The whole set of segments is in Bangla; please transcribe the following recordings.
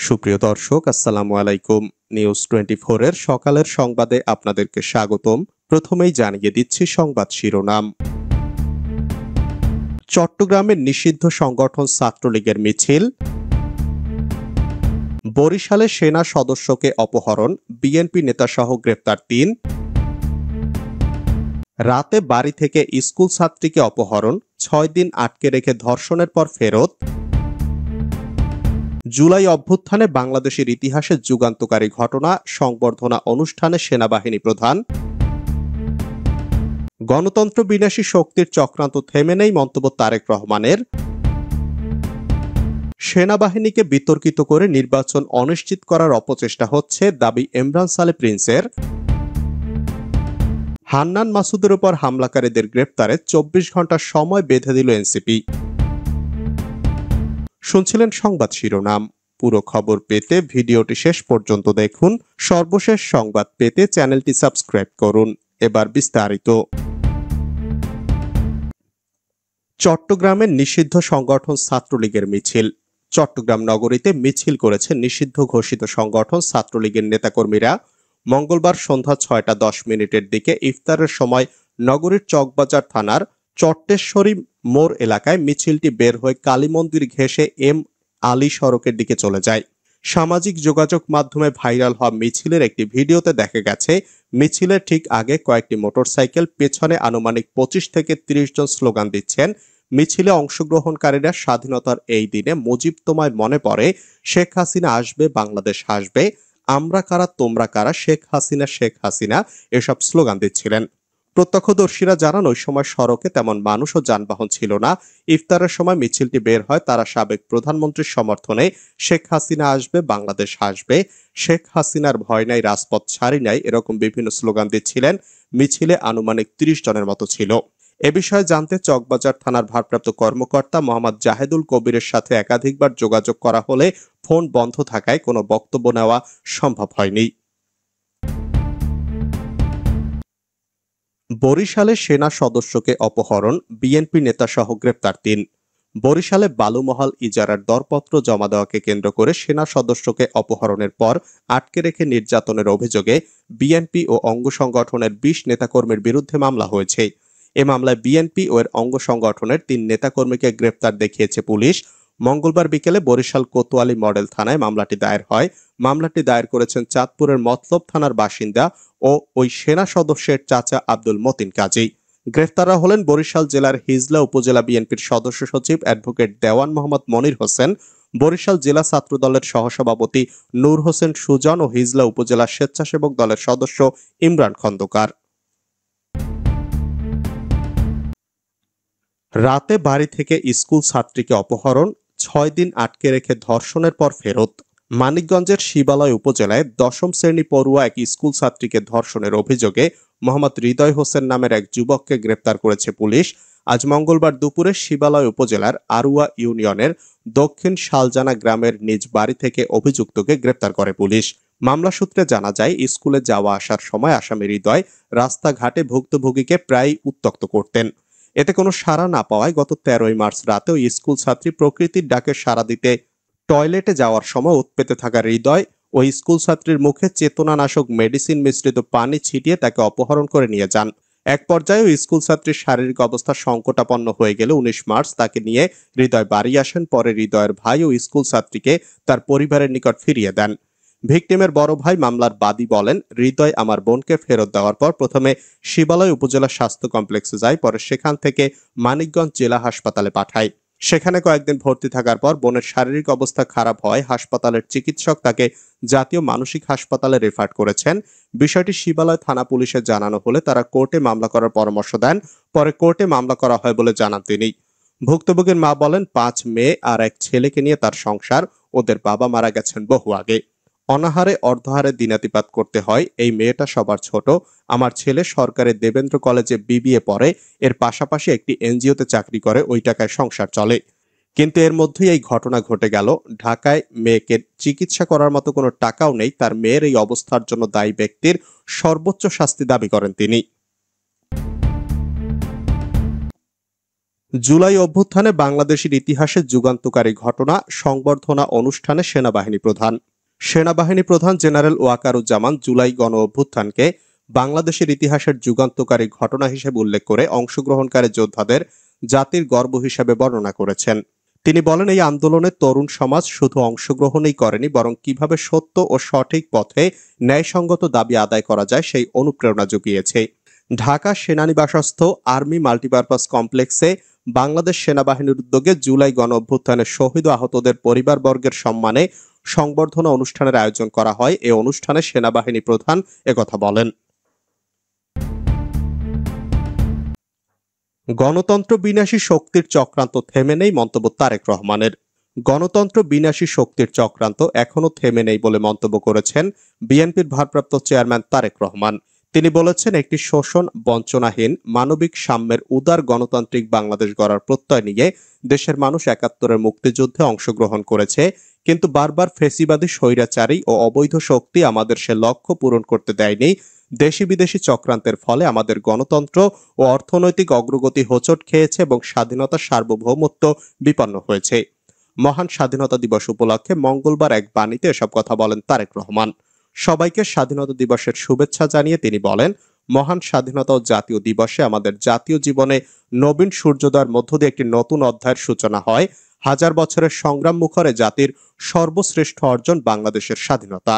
সুপ্রিয় দর্শক, আসসালামু আলাইকুম। নিউজ 24 এর সকালের সংবাদে আপনাদেরকে স্বাগতম। প্রথমেই জানিয়ে দিচ্ছি সংবাদ শিরোনাম। চট্টগ্রামের নিষিদ্ধ সংগঠন ছাত্রলীগের মিছিল, বরিশালে সেনা সদস্যকে অপহরণ, বিএনপি নেতাসহ গ্রেপ্তার ৩, রাতে বাড়ি থেকে স্কুল ছাত্রীকে অপহরণ, ৬ দিন আটকে রেখে ধর্ষণের পর ফেরত, জুলাই অভ্যুত্থানে বাংলাদেশের ইতিহাসে যুগান্তকারী ঘটনা, সংবর্ধনা অনুষ্ঠানে সেনাবাহিনী প্রধান, গণতন্ত্র বিনাশী শক্তির চক্রান্ত থেমে নেই মন্তব্য তারেক রহমানের, সেনাবাহিনীকে বিতর্কিত করে নির্বাচন অনিশ্চিত করার অপচেষ্টা হচ্ছে দাবি এমরান সালে প্রিন্সের, হান্নান মাসুদের উপর হামলাকারীদের গ্রেপ্তারে ২৪ ঘন্টা সময় বেঁধে দিল এনসিপি। শুনছিলেন সংবাদ শিরোনাম। পুরো খবর পেতে ভিডিওটি শেষ পর্যন্ত দেখুন। সর্বশেষ সংবাদ পেতে চ্যানেলটি সাবস্ক্রাইব করুন। এবার বিস্তারিত। চট্টগ্রামের নিষিদ্ধ সংগঠন ছাত্রলীগের মিছিল। চট্টগ্রাম নগরীতে মিছিল করেছে নিষিদ্ধ ঘোষিত সংগঠন ছাত্রলীগের নেতাকর্মীরা। মঙ্গলবার সন্ধ্যা ৬টা ১০ মিনিটের দিকে ইফতারের সময় নগরীর চকবাজার থানার চট্টেশ্বরী মোড় এলাকায় মিছিলটি বের হয়ে কালী মন্দির ঘেঁষে এম আলী সড়কের দিকে চলে যায়। সামাজিক যোগাযোগ মাধ্যমে ভাইরাল হওয়া মিছিলের একটি ভিডিওতে দেখা গেছে মিছিলের ঠিক আগে কয়েকটি মোটরসাইকেল, পেছনে আনুমানিক ২৫ থেকে ৩০ জন স্লোগান দিচ্ছেন। মিছিলে অংশগ্রহণকারীরা স্বাধীনতার এই দিনে মুজিব তোমায় মনে পড়ে, শেখ হাসিনা আসবে, বাংলাদেশ হাসবে, আমরা কারা তোমরা কারা, শেখ হাসিনা শেখ হাসিনা এসব স্লোগান দিচ্ছিলেন। প্রত্যক্ষদর্শীরা জানান ওই সময় সড়কে তেমন মানুষ ও যানবাহন ছিল না। ইফতারের সময় মিছিলটি বের হয় তারা সাবেক প্রধানমন্ত্রীর সমর্থনে, শেখ হাসিনা আসবে, বাংলাদেশ হাসবে, শেখ হাসিনার ভয় নাই, রাজপথ ছাড়ি নাই, এরকম বিভিন্ন স্লোগান দিচ্ছিলেন। মিছিলে আনুমানিক ৩০ জনের মতো ছিল। এ বিষয়ে জানতে চকবাজার থানার ভারপ্রাপ্ত কর্মকর্তা মোহাম্মদ জাহেদুল কবিরের সাথে একাধিকবার যোগাযোগ করা হলে ফোন বন্ধ থাকায় কোনো বক্তব্য নেওয়া সম্ভব হয়নি। বরিশালে সেনা সদস্যকে অপহরণ, বিএনপি নেতাসহ গ্রেপ্তার ৩। বরিশালে বালুমহাল ইজারার দরপত্র জমা দেওয়াকে কেন্দ্র করে সেনা সদস্যকে অপহরণের পর আটকে রেখে নির্যাতনের অভিযোগে বিএনপি ও অঙ্গ সংগঠনের ২০ নেতাকর্মীর বিরুদ্ধে মামলা হয়েছে। এ মামলায় বিএনপি ও এর অঙ্গ সংগঠনের ৩ নেতাকর্মীকে গ্রেপ্তার দেখিয়েছে পুলিশ। মঙ্গলবার বিকেলে বরিশাল কোতোয়ালি মডেল থানায় মামলাটি দায়ের হয়। মামলাটি দায়ের করেছেন চাঁদপুরের মতলব থানার বাসিন্দা ও ওই সেনা সদস্যের চাচা আব্দুল মতিন কাজী। গ্রেফতাররা হলেন বরিশাল জেলার হিজলা উপজেলা বিএনপির সদস্য সচিব অ্যাডভোকেট দেওয়ান মোহাম্মদ মনির হোসেন, বরিশাল জেলা ছাত্রদলের সহসভাপতি নূর হোসেন সুজন ও হিজলা উপজেলা স্বেচ্ছাসেবক দলের সদস্য ইমরান খন্দকার। রাতে বাড়ি থেকে স্কুল ছাত্রীকে অপহরণ, ৬ দিন আটকে রেখে ধর্ষণের পর ফেরত। মানিকগঞ্জের শিবালয় উপজেলায় ১০ম শ্রেণী পড়ুয়া এক স্কুল ছাত্রীকে ধর্ষণের অভিযোগে মোহাম্মদ হৃদয় হোসেন নামের এক যুবককে গ্রেপ্তার করেছে পুলিশ। আজ মঙ্গলবার দুপুরে শিবালয় উপজেলার আরুয়া ইউনিয়নের দক্ষিণ শালজানা গ্রামের নিজ বাড়ি থেকে অভিযুক্তকে গ্রেপ্তার করে পুলিশ। মামলা সূত্রে জানা যায়, স্কুলে যাওয়া আসার সময় আসামি হৃদয় রাস্তাঘাটে ভুক্তভোগীকে প্রায়ই উত্ত্যক্ত করতেন। এতে কোনো সাড়া না পাওয়ায় গত ১৩ই মার্চ রাতে ওই স্কুল ছাত্রী প্রকৃতির ডাকে সাড়া দিতে টয়লেটে যাওয়ার সময় উৎপেতে থাকা হৃদয় ওই স্কুল ছাত্রীর মুখে চেতনানাশক মেডিসিন মিশ্রিত পানি ছিটিয়ে তাকে অপহরণ করে নিয়ে যান। এক পর্যায়ে ওই স্কুল ছাত্রীর শারীরিক অবস্থা সংকটাপন্ন হয়ে গেলে ১৯ মার্চ তাকে নিয়ে হৃদয় বাড়ি আসেন। পরে হৃদয়ের ভাই ও স্কুল ছাত্রীকে তার পরিবারের নিকট ফিরিয়ে দেন। ভিকটিমের বড় ভাই মামলার বাদী বলেন, হৃদয় আমার বোনকে ফেরত দেওয়ার পর প্রথমে শিবালয় উপজেলা স্বাস্থ্য কমপ্লেক্সে যায়, পরে সেখান থেকে মানিকগঞ্জ জেলা হাসপাতালে পাঠায়। সেখানে কয়েকদিন ভর্তি থাকার পর বোনের শারীরিক অবস্থা খারাপ হয় হাসপাতালের চিকিৎসক তাকে জাতীয় মানসিক হাসপাতালে রেফার করেছেন। বিষয়টি শিবালয় থানা পুলিশে জানানো হলে তারা কোর্টে মামলা করার পরামর্শ দেন। পরে কোর্টে মামলা করা হয় বলে জানান তিনি। ভুক্তভোগীর মা বলেন, ৫ মেয়ে আর এক ছেলেকে নিয়ে তার সংসার, ওদের বাবা মারা গেছেন বহু আগে। অনাহারে অর্ধহারে দিনাতিপাত করতে হয়। এই মেয়েটা সবার ছোট। আমার ছেলে সরকারি দেবেন্দ্র কলেজে বিবিএ পড়ে, এর পাশাপাশি একটি এনজিওতে চাকরি করে, ওই টাকায় সংসার চলে। কিন্তু এর মধ্যেই এই ঘটনা ঘটে গেল। ঢাকায় মেয়েকে চিকিৎসা করার মতো কোনো টাকাও নেই। তার মেয়ের এই অবস্থার জন্য দায়ী ব্যক্তির সর্বোচ্চ শাস্তি দাবি করেন তিনি। জুলাই অভ্যুত্থানে বাংলাদেশের ইতিহাসে যুগান্তকারী ঘটনা সংবর্ধনা অনুষ্ঠানে সেনাবাহিনী প্রধান জেনারেল ওয়াকারুজ্জামান জুলাই গণ অভ্যুত্থানকে বাংলাদেশের ইতিহাসের যুগান্তকারী ঘটনা হিসেবে উল্লেখ করে অংশগ্রহণকারী যোদ্ধাদের জাতির গর্ব হিসেবে বর্ণনা করেছেন। তিনি বলেন, এই আন্দোলনে তরুণ সমাজ শুধু অংশগ্রহণই করেনি, বরং কিভাবে সত্য ও সঠিক পথে ন্যায়সঙ্গত দাবি আদায় করা যায় সেই অনুপ্রেরণা জুগিয়েছে। ঢাকা সেনানিবাসস্থ আর্মি মাল্টিপারপাস কমপ্লেক্সে বাংলাদেশ সেনাবাহিনীর উদ্যোগে জুলাই গণ অভ্যুত্থানের শহীদ ও আহতদের পরিবারবর্গের সম্মানে সংবর্ধনা অনুষ্ঠানের আয়োজন করা হয়। এ অনুষ্ঠানে সেনাবাহিনী প্রধান একথা বলেন। গণতন্ত্র বিনাশী শক্তির চক্রান্ত থেমে নেই মন্তব্য তারেক রহমানের। গণতন্ত্র বিনাশী শক্তির চক্রান্ত এখনো থেমে নেই বলে মন্তব্য করেছেন বিএনপির ভারপ্রাপ্ত চেয়ারম্যান তারেক রহমান। তিনি বলেছেন, একটি শোষণ বঞ্চনাহীন মানবিক সাম্যের উদার গণতান্ত্রিক বাংলাদেশ গড়ার প্রত্যয় নিয়ে দেশের মানুষ ৭১-এর মুক্তিযুদ্ধে অংশগ্রহণ করেছে, কিন্তু বারবার ফেসিবাদী স্বৈরাচারী ও অবৈধ শক্তি আমাদের সে লক্ষ্য পূরণ করতে দেয়নি। দেশি বিদেশি চক্রান্তের ফলে আমাদের গণতন্ত্র ও অর্থনৈতিক অগ্রগতি হোঁচট খেয়েছে এবং স্বাধীনতার সার্বভৌমত্ব বিপন্ন হয়েছে। মহান স্বাধীনতা দিবস উপলক্ষে মঙ্গলবার এক বাণীতে এসব কথা বলেন তারেক রহমান। সবাইকে স্বাধীনতা দিবসের শুভেচ্ছা জানিয়ে তিনি বলেন, মহান স্বাধীনতা ও জাতীয় দিবসে আমাদের জাতীয় জীবনে নবীন সূর্যোদয়ের মধ্য দিয়ে একটি নতুন অধ্যায়ের সূচনা হয়। হাজার বছরের সংগ্রাম মুখরে জাতির সর্বশ্রেষ্ঠ অর্জন বাংলাদেশের স্বাধীনতা।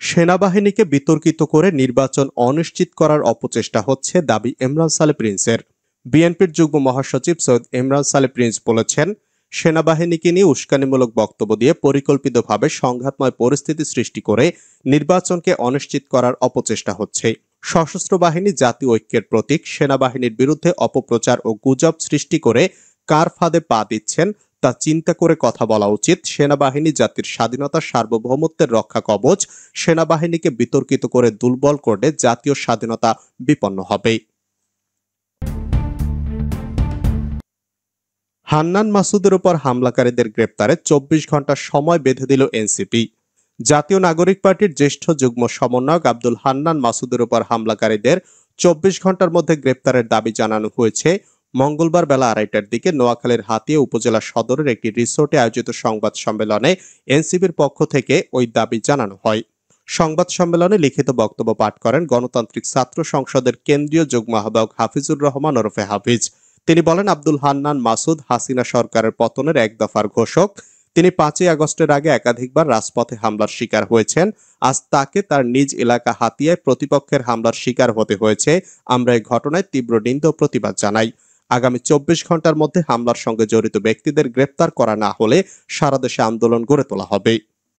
সেনাবাহিনীকে বিতর্কিত করে নির্বাচন অনিশ্চিত করার অপচেষ্টা হচ্ছে, দাবি ইমরান সালে প্রিন্সের। বিএনপির যুগ্ম মহাসচিব সৈয়দ ইমরান সালে প্রিন্স বলেছেন, সেনাবাহিনীকে নিয়ে উস্কানিমূলক বক্তব্য দিয়ে পরিকল্পিতভাবে সংঘাতময় পরিস্থিতি সৃষ্টি করে নির্বাচনকে অনিশ্চিত করার অপচেষ্টা হচ্ছে। সশস্ত্র বাহিনী জাতীয় ঐক্যের প্রতীক। সেনাবাহিনীর বিরুদ্ধে অপপ্রচার ও গুজব সৃষ্টি করে কার ফাঁদে পা দিচ্ছেন তা চিন্তা করে কথা বলা উচিত। সেনাবাহিনী জাতির স্বাধীনতা সার্বভৌমত্বের রক্ষা কবচ। সেনাবাহিনীকে বিতর্কিত করে দুর্বল করলে জাতীয় স্বাধীনতা বিপন্ন হবে। হান্নান মাসুদের উপর হামলাকারীদের গ্রেপ্তারে ২৪ ঘন্টা সময় বেঁধে দিল এনসিপি। জাতীয় নাগরিক পার্টির জ্যেষ্ঠ যুগ্ম সমন্বয়ক আব্দুল হান্নান মাসুদের উপর হামলাকারীদের ২৪ ঘন্টার মধ্যে গ্রেপ্তারের দাবি জানানো হয়েছে। মঙ্গলবার বেলা ২:৩০টার দিকে নোয়াখালীর হাতিয়া উপজেলা সদরের একটি রিসোর্টে আয়োজিত সংবাদ সম্মেলনে এনসিপির পক্ষ থেকে ওই দাবি জানানো হয়। সংবাদ সম্মেলনে লিখিত বক্তব্য পাঠ করেন গণতান্ত্রিক ছাত্র সংসদের কেন্দ্রীয় যুগ্ম আহ্বায়ক হাফিজুর রহমান ওরফে হাফিজ। তিনি বলেন, আব্দুল হান্নান মাসুদ হাসিনা সরকারের পতনের এক দফার ঘোষক। তিনি ৫ই আগস্টের আগে একাধিকবার রাজপথে হামলার শিকার হয়েছেন। আজ তাকে তার নিজ এলাকা হাতিয়ায় প্রতিপক্ষের হামলার শিকার হতে হয়েছে। আমরা এই ঘটনায় তীব্র নিন্দা ও প্রতিবাদ জানাই। আগামী ২৪ ঘন্টার মধ্যে হামলার সঙ্গে জড়িত ব্যক্তিদের গ্রেপ্তার করা না হলে সারা দেশে আন্দোলন গড়ে তোলা হবে।